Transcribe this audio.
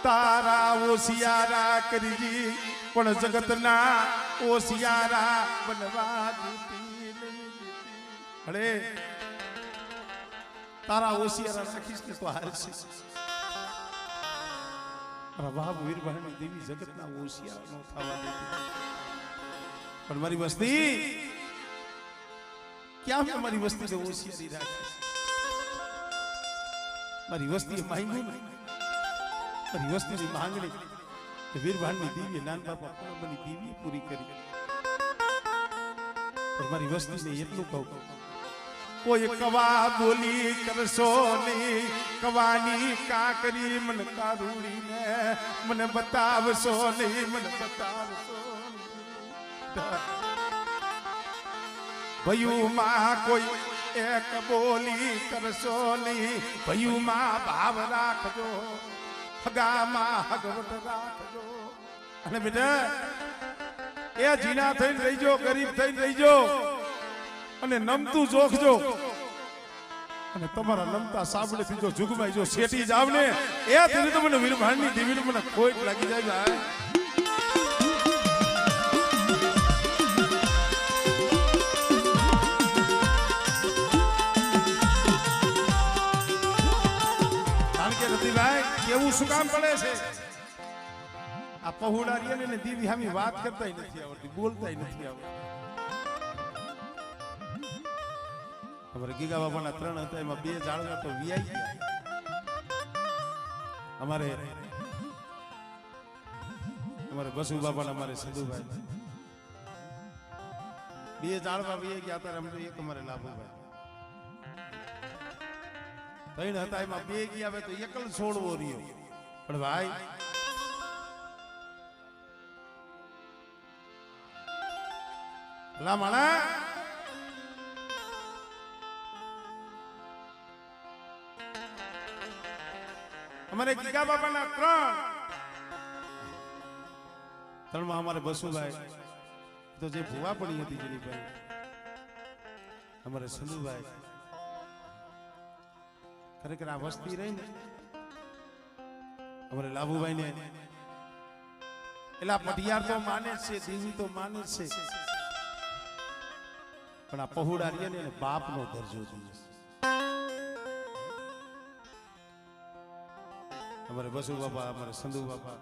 तारा ओसियारा करीजी पण जगतना ओसियारा बनवा दीती अरे तारा ओसियारा राखीश के तो हार छे प्रभाव वीरभाई देवी जगतना ओसियारा नो थवा देती पण मारी वस्ती क्या हमारी वस्ती ने ओसियारी राखी मारी वस्ती मांगू नहीं मारी वस्ती की मांगणी वीरभाई देवी नान बापा बनी देवी पूरी करी और मारी वस्ती ने એટલું કહું कोई कवा बोली करसो नहीं कवानी काकरी मन कारूड़ी ने मन बतावसो नहीं मन बतावसो भयू मां कोई एक बोली करसो नहीं भयू मां भाव राखजो हगा मां हगवट राखजो अने बेटा ए जीना थईन रहीजो गरीब थईन रहीजो અને નમતું જોખજો અને તમારા નમતા સાબડે થી જો જુગમાઈ જો શેટી જાવ ને એ ધીરે તો મને વીરભાઈની દેવીને મને ખોટ લાગી જાય ભાઈ કારણ કે રતિભાઈ કેવું શું કામ પડે છે આ પહોળારીને ને દેવી હામી વાત કરતાય નથી આવડતી બોલતાય નથી આવડતું हमारे गीगा बाबा ना 3 હતા એમાં 2 જાળવા તો વીઆઈ ગયા हमारे बसु बाबा ना हमारे संधू भाई 2 જાળવા વીઆઈ ગયા હતા हमने एक हमारे लाभू भाई 3 હતા એમાં 2 ગયા હવે તો એકલ છોડવો રહ્યો પણ ભાઈ લા માણા हमारे गीगा बाबा ना 3 में हमारे बसु भाई तो जे भुआ पड़ी थी जरी भाई हमारे संधू भाई खरेखर आ वस्ती रही ने हमारे लाभू भाई ने एला पटियार तो माने से देवी तो माने से पण आ पहुड़ारिया ने बाप नो दर्जो दियो हमारे बसु बाबा हमारे संधू बाबा